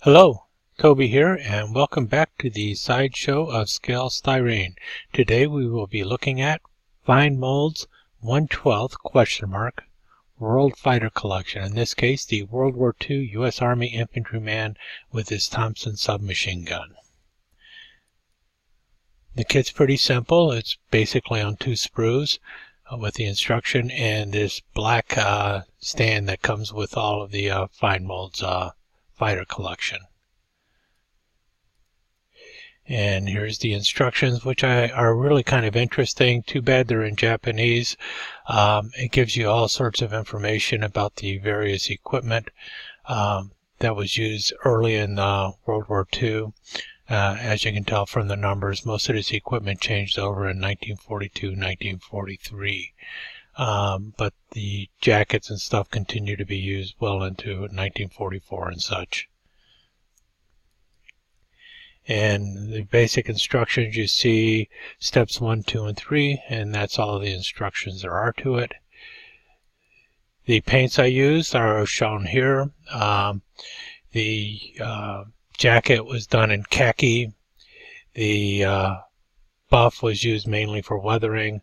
Hello, Toby here, and welcome back to the sideshow of scale styrene. Today we will be looking at FineMolds 1/12 World Fighter Collection. In this case, the World War II U.S. Army infantryman with his Thompson submachine gun. The kit's pretty simple. It's basically on 2 sprues with the instruction and this black stand that comes with all of the FineMolds fighter collection. And here's the instructions, which are really kind of interesting. Too bad they're in Japanese. It gives you all sorts of information about the various equipment that was used early in World War II. As you can tell from the numbers, most of this equipment changed over in 1942, 1943. But the jackets and stuff continue to be used well into 1944 and such. And the basic instructions, you see steps 1, 2, and 3, and that's all the instructions there are to it. The paints I used are shown here. The jacket was done in khaki. The buff was used mainly for weathering.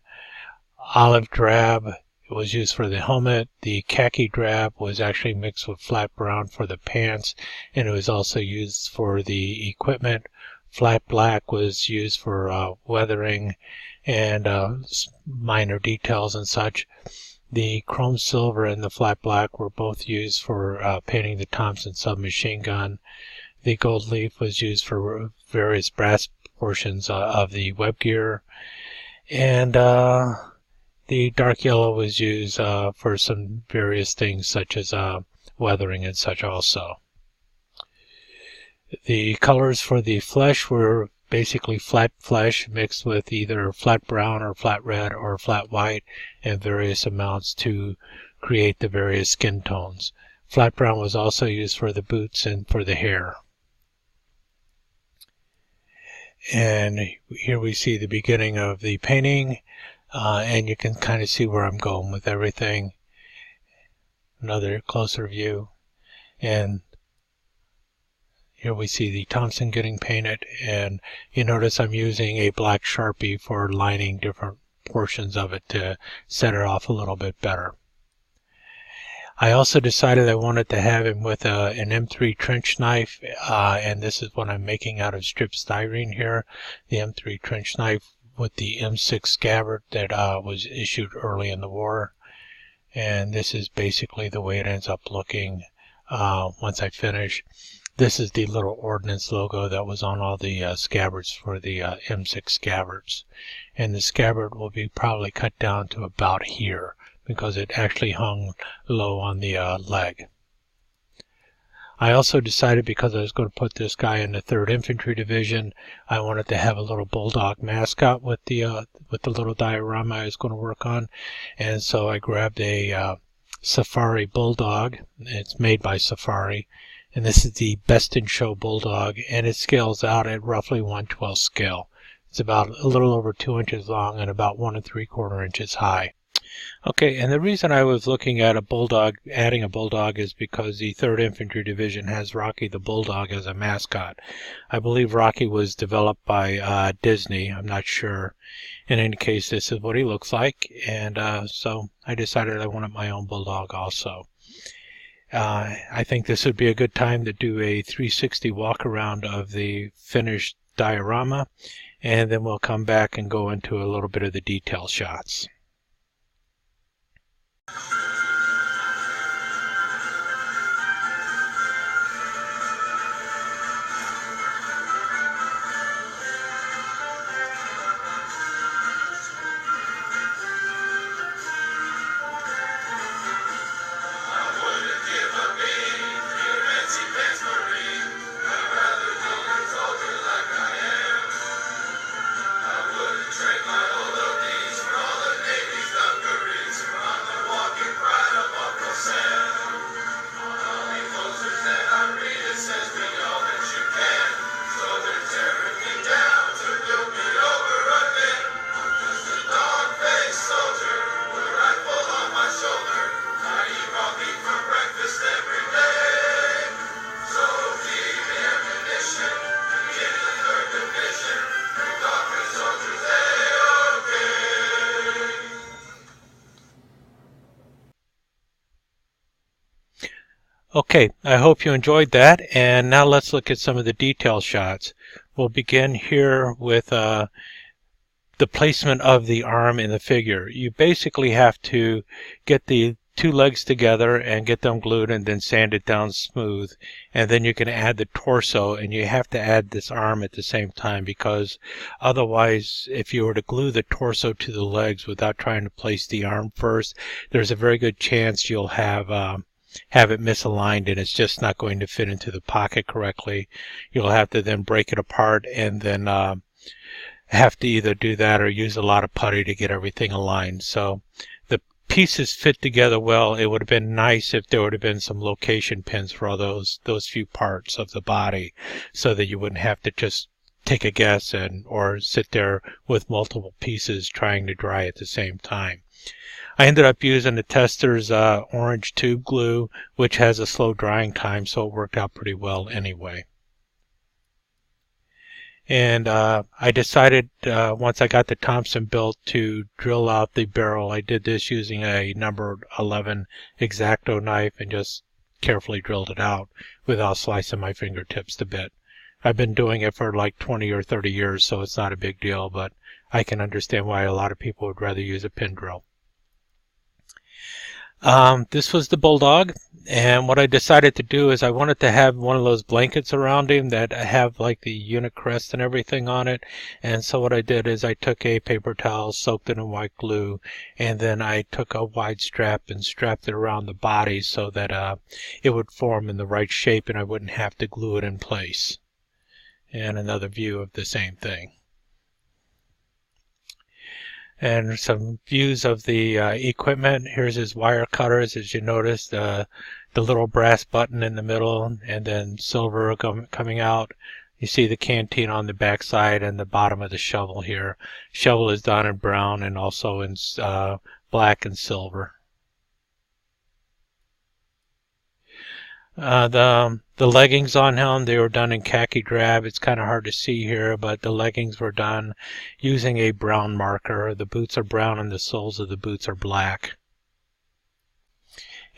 Olive drab was used for the helmet. The khaki drab was actually mixed with flat brown for the pants, and it was also used for the equipment. Flat black was used for weathering and minor details and such. The chrome silver and the flat black were both used for painting the Thompson submachine gun. The gold leaf was used for various brass portions of the web gear, and the dark yellow was used for some various things such as weathering and such also. The colors for the flesh were basically flat flesh mixed with either flat brown or flat red or flat white and various amounts to create the various skin tones. Flat brown was also used for the boots and for the hair. And here we see the beginning of the painting. And you can kind of see where I'm going with everything. Another closer view. And here we see the Thompson getting painted. And you notice I'm using a black Sharpie for lining different portions of it to set it off a little bit better. I also decided I wanted to have him with an M3 trench knife. And this is what I'm making out of strip styrene here. The M3 trench knife with the M6 Scabbard that was issued early in the war. And this is basically the way it ends up looking once I finish. This is the little ordnance logo that was on all the scabbards for the M6 Scabbards. And the Scabbard will be probably cut down to about here because it actually hung low on the leg. I also decided, because I was going to put this guy in the 3rd Infantry Division, I wanted to have a little Bulldog mascot with the little diorama I was going to work on. And so I grabbed a Safari Bulldog. It's made by Safari. And this is the Best in Show Bulldog, and it scales out at roughly 1/12 scale. It's about a little over 2 inches long and about 1 3/4 inches high. Okay, and the reason I was looking at a Bulldog, adding a Bulldog, is because the 3rd Infantry Division has Rocky the Bulldog as a mascot. I believe Rocky was developed by Disney. I'm not sure. In any case, this is what he looks like, and so I decided I wanted my own Bulldog also. I think this would be a good time to do a 360 walk around of the finished diorama, and then we'll come back and go into a little bit of the detail shots. Trade my old oldies for all the Navy's dungarees. I'm the walking Okay, I hope you enjoyed that, and now let's look at some of the detail shots. We'll begin here with the placement of the arm in the figure. You basically have to get the two legs together and get them glued and then sand it down smooth, and then you can add the torso, and you have to add this arm at the same time, because otherwise if you were to glue the torso to the legs without trying to place the arm first, there's a very good chance you'll have it misaligned and it's just not going to fit into the pocket correctly. You'll have to then break it apart and then have to either do that or use a lot of putty to get everything aligned. So the pieces fit together well. It would have been nice if there would have been some location pins for all those few parts of the body, so that you wouldn't have to just take a guess or sit there with multiple pieces trying to dry at the same time. I ended up using the Tester's orange tube glue, which has a slow drying time, so it worked out pretty well anyway. And I decided once I got the Thompson built to drill out the barrel. I did this using a number 11 X-Acto knife and just carefully drilled it out without slicing my fingertips to bit. I've been doing it for like 20 or 30 years, so it's not a big deal, but I can understand why a lot of people would rather use a pin drill. This was the Bulldog, and what I decided to do is I wanted to have one of those blankets around him that have like the unit crest and everything on it. And so what I did is I took a paper towel, soaked it in white glue, and then I took a wide strap and strapped it around the body so that it would form in the right shape and I wouldn't have to glue it in place. And another view of the same thing. And some views of the equipment. Here's his wire cutters, as you notice, the little brass button in the middle, and then silver coming out. You see the canteen on the back side and the bottom of the shovel here. Shovel is done in brown and also in black and silver. The leggings on him, they were done in khaki drab. It's kind of hard to see here, but the leggings were done using a brown marker. The boots are brown and the soles of the boots are black.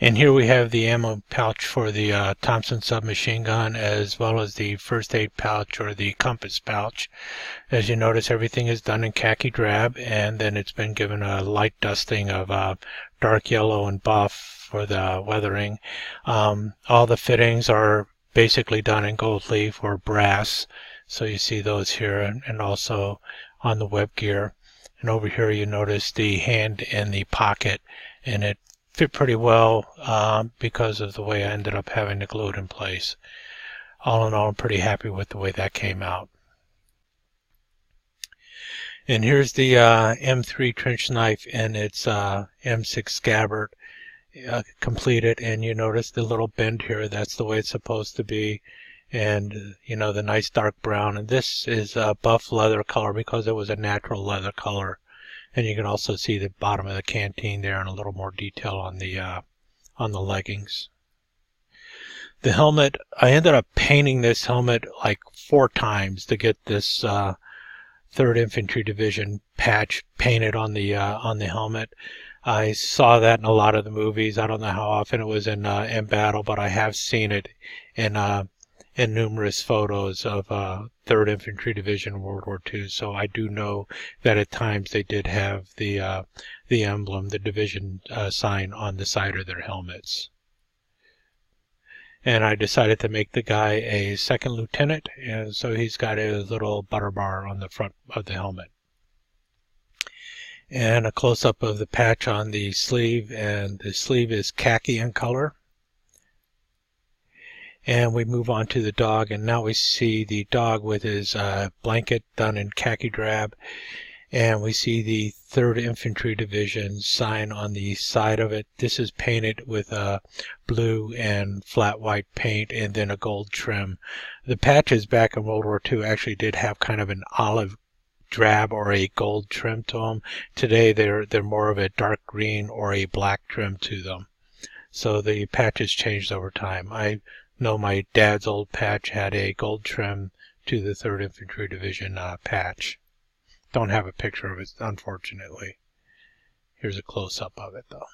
And here we have the ammo pouch for the Thompson submachine gun, as well as the first aid pouch or the compass pouch. As you notice, everything is done in khaki drab, and then it's been given a light dusting of dark yellow and buff for the weathering. All the fittings are basically done in gold leaf or brass, so you see those here, and also on the web gear. And over here you notice the hand in the pocket, and it fit pretty well because of the way I ended up having to glue it in place. All in all, I'm pretty happy with the way that came out. And here's the M3 trench knife and its M6 scabbard completed, and you notice the little bend here. That's the way it's supposed to be, and you know, the nice dark brown. And this is a buff leather color because it was a natural leather color. And you can also see the bottom of the canteen there and a little more detail on the leggings. The helmet, I ended up painting this helmet like 4 times to get this 3rd Infantry Division patch painted on the helmet. I saw that in a lot of the movies. I don't know how often it was in battle, but I have seen it in numerous photos of 3rd Infantry Division World War II. So I do know that at times they did have the emblem, the division sign on the side of their helmets. And I decided to make the guy a 2nd lieutenant, and so he's got a little butter bar on the front of the helmet. And a close-up of the patch on the sleeve, and the sleeve is khaki in color. And we move on to the dog, and now we see the dog with his blanket done in khaki drab, and we see the 3rd Infantry Division sign on the side of it. This is painted with blue and flat white paint and then a gold trim. The patches back in World War II actually did have kind of an olive drab or a gold trim to them. Today they're more of a dark green or a black trim to them. So the patches changed over time. I know my dad's old patch had a gold trim to the 3rd Infantry Division patch. Don't have a picture of it, unfortunately. Here's a close-up of it, though.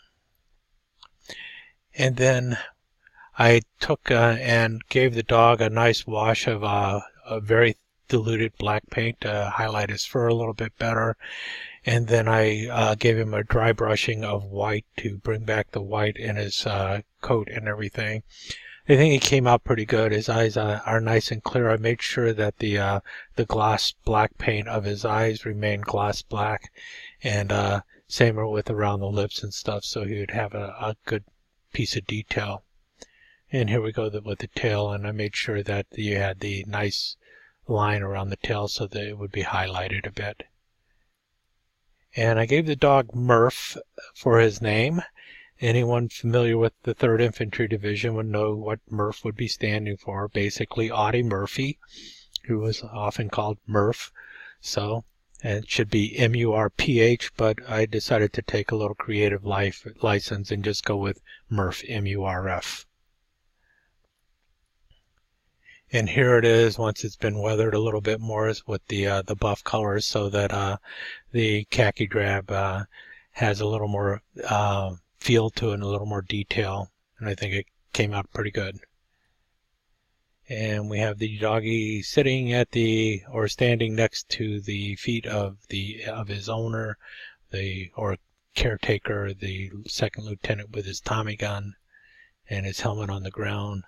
And then I took and gave the dog a nice wash of a very diluted black paint to highlight his fur a little bit better. And then I gave him a dry brushing of white to bring back the white in his coat and everything. I think he came out pretty good. His eyes are nice and clear. I made sure that the gloss black paint of his eyes remained gloss black, and same with around the lips and stuff, so he would have a good piece of detail. And here we go with the tail, and I made sure that you had the nice line around the tail so that it would be highlighted a bit. And I gave the dog Murph for his name. Anyone familiar with the 3rd Infantry Division would know what Murph would be standing for. Basically, Audie Murphy, who was often called Murph. So it should be M-U-R-P-H, but I decided to take a little creative license and just go with Murph, M-U-R-F. And here it is once it's been weathered a little bit more with the buff colors, so that the khaki drab has a little more feel to it and a little more detail, and I think it came out pretty good. And we have the doggy sitting at or standing next to the feet of his owner, or caretaker, the 2nd lieutenant, with his Tommy gun and his helmet on the ground.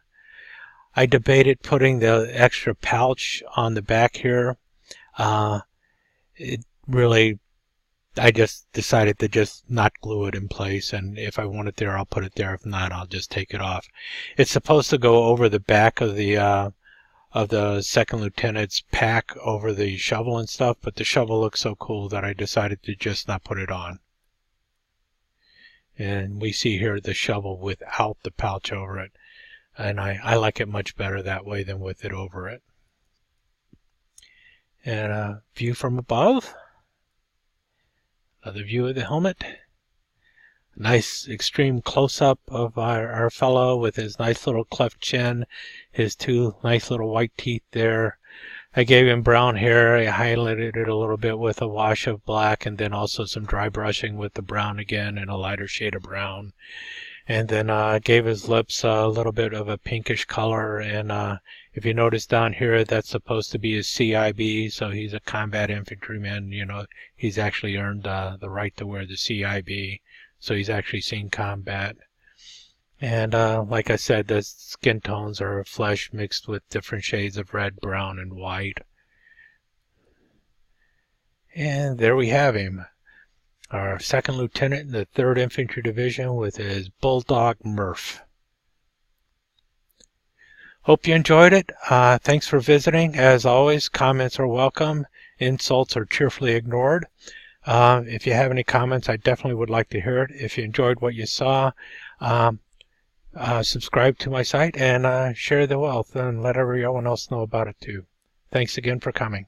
I debated putting the extra pouch on the back here. I just decided to just not glue it in place, and if I want it there, I'll put it there. If not, I'll just take it off. It's supposed to go over the back of the 2nd lieutenant's pack over the shovel and stuff, but the shovel looks so cool that I decided to just not put it on. And we see here the shovel without the pouch over it, and I like it much better that way than with it over it. And a view from above. Another view of the helmet. Nice extreme close-up of our fellow with his nice little cleft chin, his 2 nice little white teeth there. I gave him brown hair. I highlighted it a little bit with a wash of black, and then also some dry brushing with the brown again and a lighter shade of brown. And then gave his lips a little bit of a pinkish color, and if you notice down here, that's supposed to be his CIB, so he's a combat infantryman. You know, he's actually earned the right to wear the CIB, so he's actually seen combat. And like I said, the skin tones are flesh mixed with different shades of red, brown, and white. And there we have him, our 2nd lieutenant in the 3rd Infantry Division with his Bulldog Murph. Hope you enjoyed it. Thanks for visiting. As always, comments are welcome. Insults are cheerfully ignored. If you have any comments, I definitely would like to hear it. If you enjoyed what you saw, subscribe to my site and share the wealth and let everyone else know about it too. Thanks again for coming.